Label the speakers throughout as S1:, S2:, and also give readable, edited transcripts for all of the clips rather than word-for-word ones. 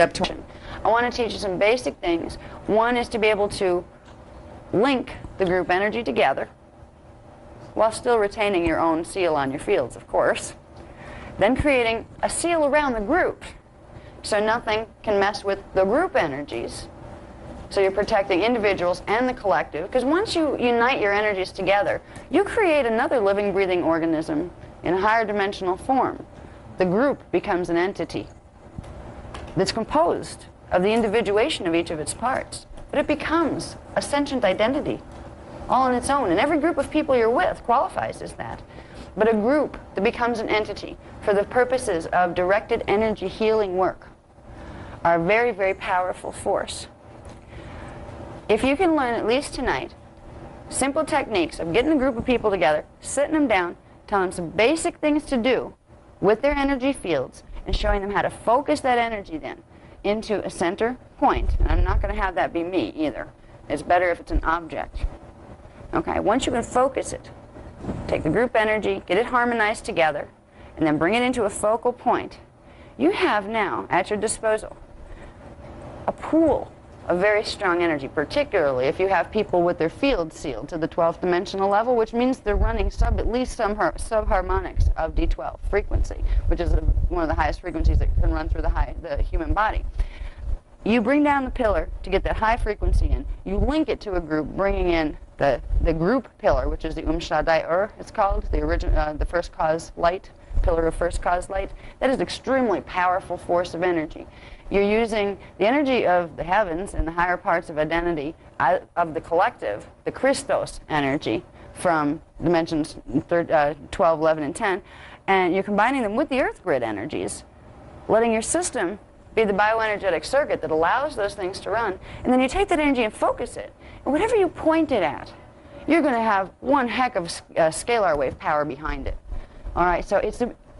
S1: up to. I want to teach you some basic things. One is to be able to link the group energy together while still retaining your own seal on your fields, of course. Then creating a seal around the group so nothing can mess with the group energies. So you're protecting individuals and the collective, because once you unite your energies together, you create another living, breathing organism in a higher dimensional form. The group becomes an entity that's composed of the individuation of each of its parts. But it becomes a sentient identity all on its own. And every group of people you're with qualifies as that. But a group that becomes an entity for the purposes of directed energy healing work are a very, very powerful force. If you can learn, at least tonight, simple techniques of getting a group of people together, sitting them down, telling them some basic things to do with their energy fields, and showing them how to focus that energy then into a center point. And I'm not going to have that be me either. It's better if it's an object. Okay, once you can focus it, take the group energy, get it harmonized together, and then bring it into a focal point, you have now at your disposal a pool of very strong energy, particularly if you have people with their fields sealed to the 12th dimensional level, which means they're running at least some subharmonics of D12 frequency, which is one of the highest frequencies that can run through the human body. You bring down the pillar to get that high frequency in. You link it to a group, bringing in the group pillar, which is the Shaddai it's called, the first cause light, pillar of first cause light. That is an extremely powerful force of energy. You're using the energy of the heavens and the higher parts of identity of the collective, the Christos energy from dimensions 12, 11, and 10, and you're combining them with the earth grid energies, letting your system be the bioenergetic circuit that allows those things to run. And then you take that energy and focus it. And whatever you point it at, you're going to have one heck of scalar wave power behind it. All right, so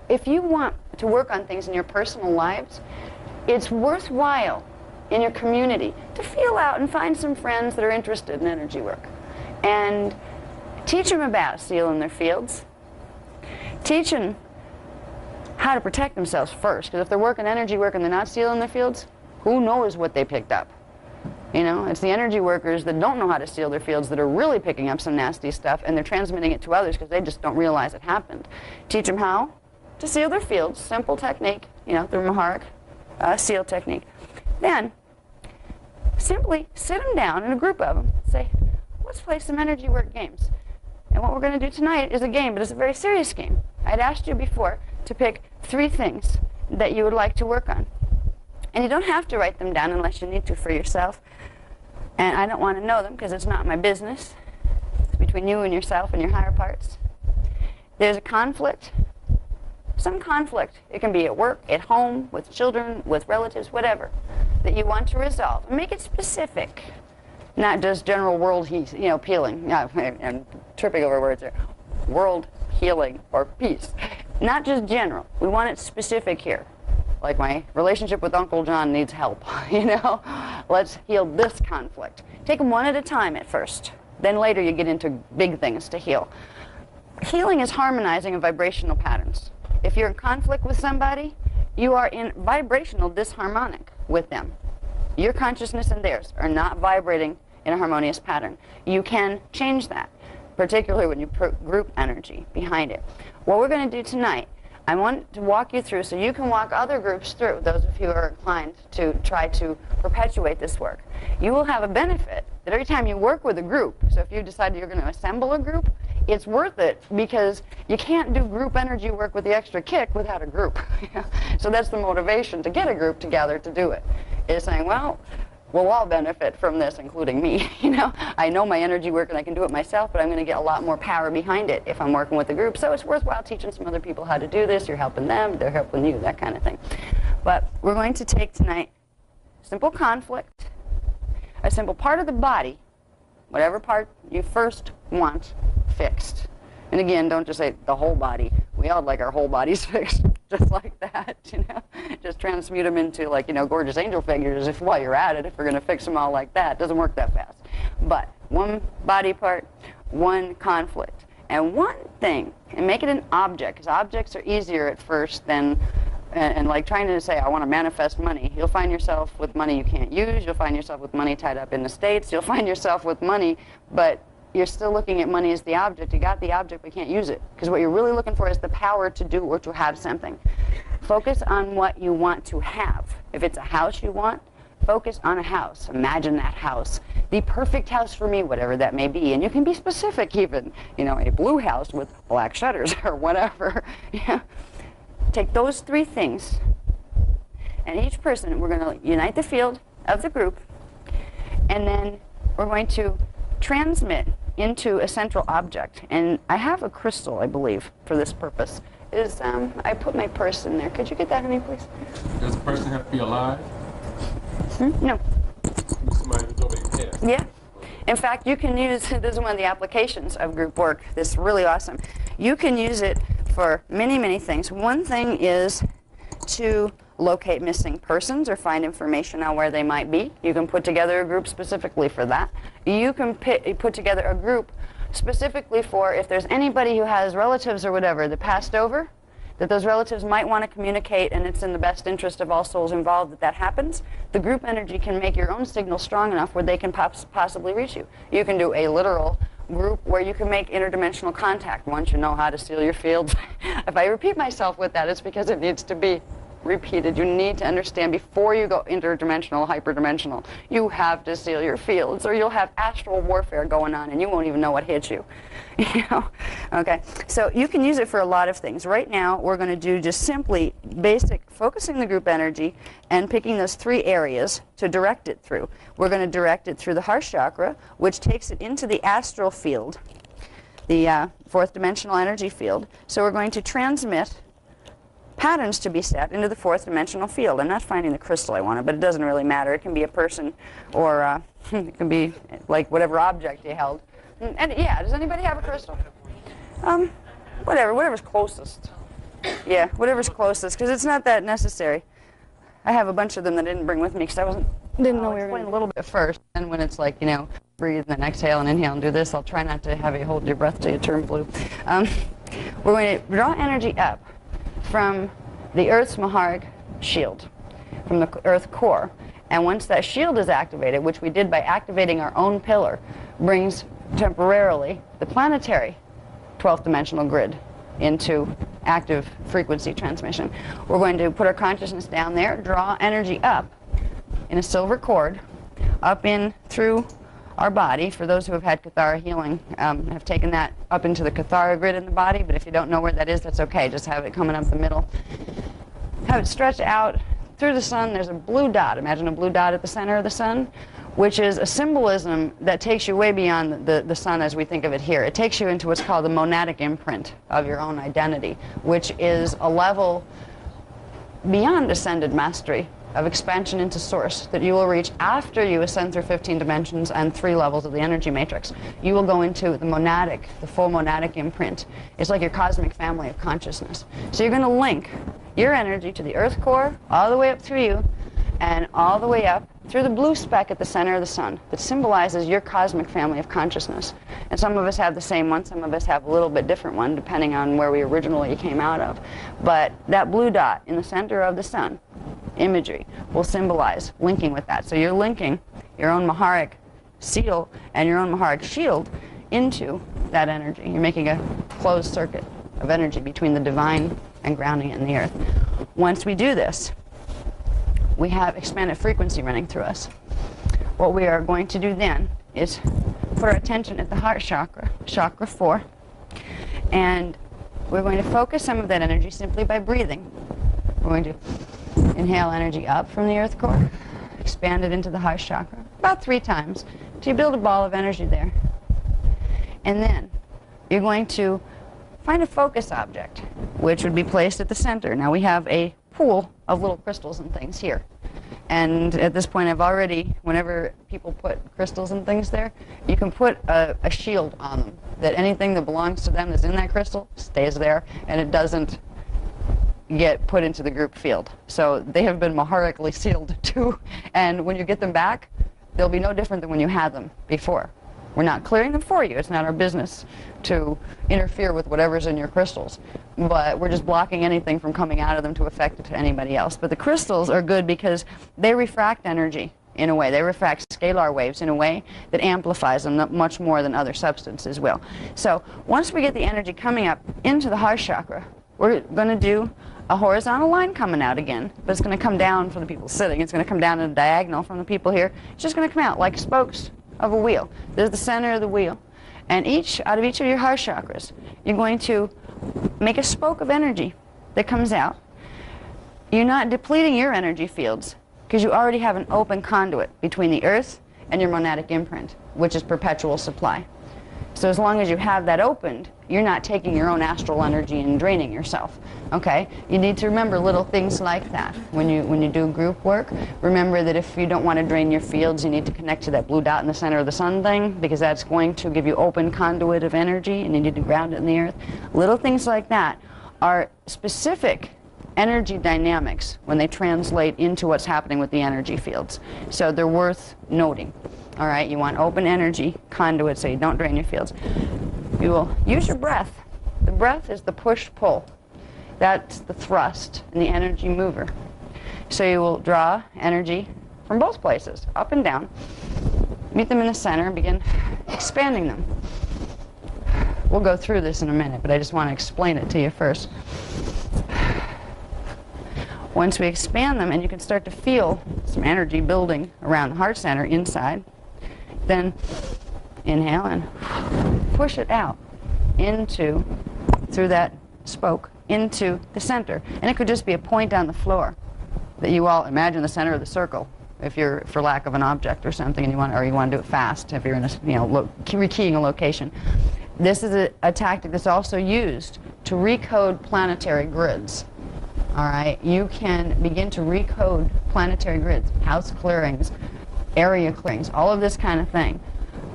S1: if you want to work on things in your personal lives, it's worthwhile in your community to feel out and find some friends that are interested in energy work. And teach them about sealing their fields. Teach them how to protect themselves first, because if they're working energy work and they're not sealing their fields, who knows what they picked up? You know, it's the energy workers that don't know how to seal their fields that are really picking up some nasty stuff, and they're transmitting it to others because they just don't realize it happened. Teach them how to seal their fields, simple technique, you know, the Maharic seal technique. Then, simply sit them down in a group of them, say, let's play some energy work games. And what we're going to do tonight is a game, but it's a very serious game. I'd asked you before to pick 3 things that you would like to work on. And you don't have to write them down unless you need to for yourself. And I don't want to know them because it's not my business. It's between you and yourself and your higher parts. There's a conflict. Some conflict. It can be at work, at home, with children, with relatives, whatever, that you want to resolve. And make it specific. Not just general world healing. I'm tripping over words here. World healing or peace. Not just general. We want it specific here. Like my relationship with Uncle John needs help, you know? Let's heal this conflict. Take them one at a time at first. Then later you get into big things to heal. Healing is harmonizing of vibrational patterns. If you're in conflict with somebody, you are in vibrational disharmonic with them. Your consciousness and theirs are not vibrating in a harmonious pattern. You can change that, particularly when you put group energy behind it. What we're going to do tonight, I want to walk you through so you can walk other groups through, those of you who are inclined to try to perpetuate this work. You will have a benefit that every time you work with a group, so if you decide you're going to assemble a group, it's worth it because you can't do group energy work with the extra kick without a group. So that's the motivation to get a group together to do it, is saying, well, we'll all benefit from this, including me. You know, I know my energy work and I can do it myself, but I'm going to get a lot more power behind it if I'm working with a group. So it's worthwhile teaching some other people how to do this. You're helping them, they're helping you, that kind of thing. But we're going to take tonight simple conflict, a simple part of the body, whatever part you first want fixed. And again, don't just say the whole body. We all like our whole bodies fixed just like that, you know. Just transmute them into, like, you know, gorgeous angel figures if while you're at it, if we're going to fix them all like that. It doesn't work that fast. But one body part, one conflict. And one thing, and make it an object, because objects are easier at first than and like trying to say, I want to manifest money, you'll find yourself with money you can't use, you'll find yourself with money tied up in the States, you'll find yourself with money, but you're still looking at money as the object. You got the object, but can't use it. Because what you're really looking for is the power to do or to have something. Focus on what you want to have. If it's a house you want, focus on a house. Imagine that house. The perfect house for me, whatever that may be. And you can be specific even. You know, a blue house with black shutters or whatever. Yeah. Take those three things, and each person, we're going to unite the field of the group, and then we're going to transmit into a central object. And I have a crystal, I believe, for this purpose. I put my purse in there. Could you get that, honey, please?
S2: Does the person have to be alive?
S1: No.
S2: Somebody who's over your head.
S1: Yeah. In fact, you can use, this is one of the applications of group work. This is really awesome. You can use it for many, many things. One thing is to locate missing persons or find information on where they might be. You can put together a group specifically for that. You can put together a group specifically for if there's anybody who has relatives or whatever that passed over, that those relatives might want to communicate, and it's in the best interest of all souls involved that that happens. The group energy can make your own signal strong enough where they can possibly reach you. You can do a literal group where you can make interdimensional contact once you know how to seal your fields. If I repeat myself with that, it's because it needs to be repeated. You need to understand before you go interdimensional, hyperdimensional, you have to seal your fields, or you'll have astral warfare going on and you won't even know what hit you. You know? Okay, so you can use it for a lot of things. Right now, we're going to do just simply basic focusing the group energy and picking those three areas to direct it through. We're going to direct it through the heart chakra, which takes it into the astral field, the fourth dimensional energy field. So we're going to transmit patterns to be set into the fourth dimensional field. I'm not finding the crystal I wanted, but it doesn't really matter. It can be a person, or it can be like whatever object you held. And yeah, does anybody have a crystal? Whatever's closest. Yeah, whatever's closest, because it's not that necessary. I have a bunch of them that I didn't bring with me because I didn't know we were going a little bit first. And when it's like, you know, breathe and then exhale and inhale and do this, I'll try not to have you hold your breath till you turn blue. We're going to draw energy up from the Earth's Maharic shield, from the Earth core. And once that shield is activated, which we did by activating our own pillar, brings temporarily the planetary 12th dimensional grid into active frequency transmission. We're going to put our consciousness down there, draw energy up in a silver cord, up in through our body. For those who have had Kathara healing, have taken that up into the Kathara grid in the body, but if you don't know where that is, that's okay. Just have it coming up the middle. Have it stretch out through the sun. There's a blue dot. Imagine a blue dot at the center of the sun, which is a symbolism that takes you way beyond the sun as we think of it here. It takes you into what's called the monadic imprint of your own identity, which is a level beyond ascended mastery of expansion into source that you will reach after you ascend through 15 dimensions and 3 levels of the energy matrix. You will go into the monadic, the full monadic imprint. It's like your cosmic family of consciousness. So you're going to link your energy to the earth core, all the way up through you, and all the way up through the blue speck at the center of the sun that symbolizes your cosmic family of consciousness. And some of us have the same one, some of us have a little bit different one, depending on where we originally came out of. But that blue dot in the center of the sun, imagery, will symbolize linking with that. So you're linking your own Maharic seal and your own Maharic shield into that energy. You're making a closed circuit of energy between the divine and grounding it in the earth. Once we do this, we have expanded frequency running through us. What we are going to do then is put our attention at the heart chakra, chakra 4, and we're going to focus some of that energy simply by breathing. We're going to inhale energy up from the earth core, expand it into the heart chakra about 3 times till you build a ball of energy there. And then you're going to find a focus object, which would be placed at the center. Now we have a pool of little crystals and things here. And at this point I've already, whenever people put crystals and things there, you can put a shield on them, that anything that belongs to them that's in that crystal stays there, and it doesn't get put into the group field. So they have been maharically sealed too, and when you get them back, they'll be no different than when you had them before. We're not clearing them for you. It's not our business to interfere with whatever's in your crystals. But we're just blocking anything from coming out of them to affect it to anybody else. But the crystals are good because they refract energy in a way. They refract scalar waves in a way that amplifies them much more than other substances will. So once we get the energy coming up into the heart chakra, we're going to do a horizontal line coming out again, but it's going to come down for the people sitting. It's going to come down in a diagonal from the people here. It's just going to come out like spokes of a wheel. There's the center of the wheel. And out of each of your heart chakras, you're going to make a spoke of energy that comes out. You're not depleting your energy fields because you already have an open conduit between the earth and your monadic imprint, which is perpetual supply. So as long as you have that opened, you're not taking your own astral energy and draining yourself. Okay? You need to remember little things like that when you do group work. Remember that if you don't want to drain your fields, you need to connect to that blue dot in the center of the sun thing, because that's going to give you open conduit of energy, and you need to ground it in the earth. Little things like that are specific energy dynamics when they translate into what's happening with the energy fields. So they're worth noting. All right, you want open energy conduit so you don't drain your fields. You will use your breath. The breath is the push-pull. That's the thrust and the energy mover. So you will draw energy from both places, up and down. Meet them in the center and begin expanding them. We'll go through this in a minute, but I just want to explain it to you first. Once we expand them, and you can start to feel some energy building around the heart center inside, then inhale and push it out through that spoke into the center. And it could just be a point on the floor that you all imagine the center of the circle if you're, for lack of an object or something, and you want to do it fast if you're in a, rekeying a location. This is a tactic that's also used to recode planetary grids. All right, you can begin to recode planetary grids, house clearings, area clearings, all of this kind of thing.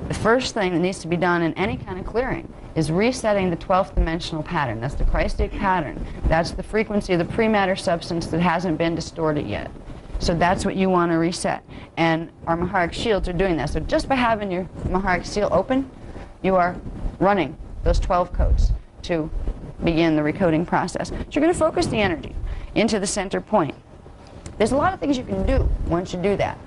S1: The first thing that needs to be done in any kind of clearing is resetting the 12th dimensional pattern. That's the Christic pattern. That's the frequency of the pre-matter substance that hasn't been distorted yet. So that's what you want to reset. And our Maharic shields are doing that. So just by having your Maharic seal open, you are running those 12 codes to begin the recoding process. So you're going to focus the energy into the center point. There's a lot of things you can do once you do that.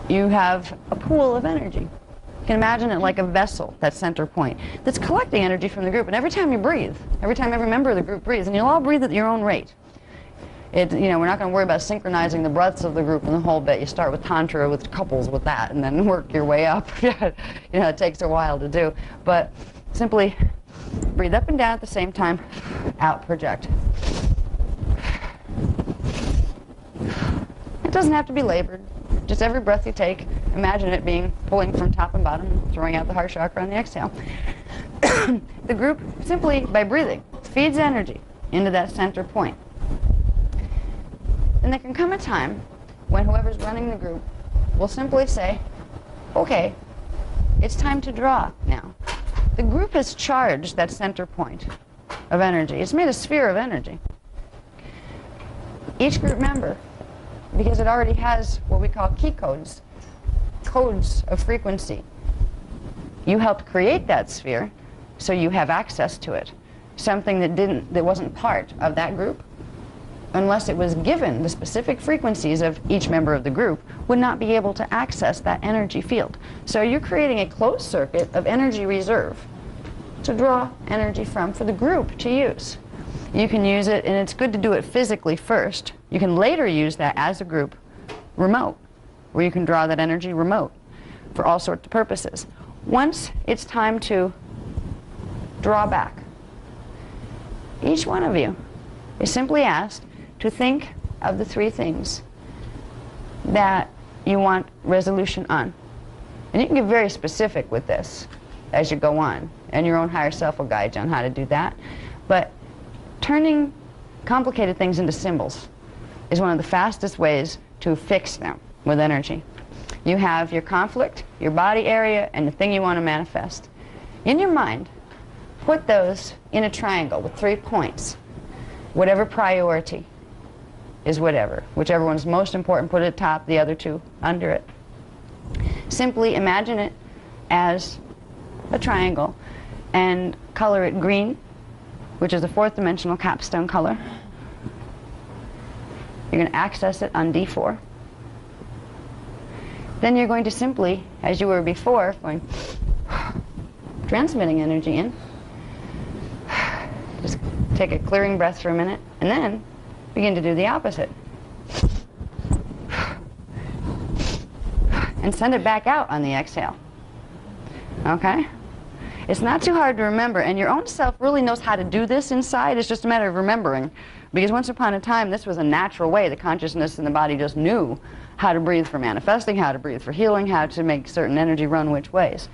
S1: You have a pool of energy. You can imagine it like a vessel, that center point, that's collecting energy from the group. And every time you breathe, every time every member of the group breathes, and you'll all breathe at your own rate. We're not going to worry about synchronizing the breaths of the group in the whole bit. You start with Tantra with couples with that, and then work your way up. It takes a while to do. But simply breathe up and down at the same time, out, project. It doesn't have to be labored. Just every breath you take, imagine it being pulling from top and bottom, throwing out the heart chakra on the exhale. The group, simply by breathing, feeds energy into that center point. And there can come a time when whoever's running the group will simply say, okay, it's time to draw now. The group has charged that center point of energy. It's made a sphere of energy. Each group member, because it already has what we call key codes, codes of frequency. You helped create that sphere, so you have access to it. Something that wasn't part of that group, unless it was given the specific frequencies of each member of the group, would not be able to access that energy field. So you're creating a closed circuit of energy reserve to draw energy from for the group to use. You can use it, and it's good to do it physically first. You can later use that as a group remote, where you can draw that energy remote for all sorts of purposes. Once it's time to draw back, each one of you is simply asked to think of the 3 things that you want resolution on. And you can get very specific with this as you go on, and your own higher self will guide you on how to do that. But turning complicated things into symbols is one of the fastest ways to fix them with energy. You have your conflict, your body area, and the thing you want to manifest. In your mind, put those in a triangle with 3 points. Whatever priority is whichever one's most important, put it at top, the other 2 under it. Simply imagine it as a triangle and color it green, which is a fourth dimensional capstone color. You're going to access it on D4. Then you're going to simply, as you were before, going transmitting energy in. Just take a clearing breath for a minute, and then begin to do the opposite. And send it back out on the exhale. Okay? It's not too hard to remember, and your own self really knows how to do this inside. It's just a matter of remembering. Because once upon a time, this was a natural way. The consciousness in the body just knew how to breathe for manifesting, how to breathe for healing, how to make certain energy run which ways.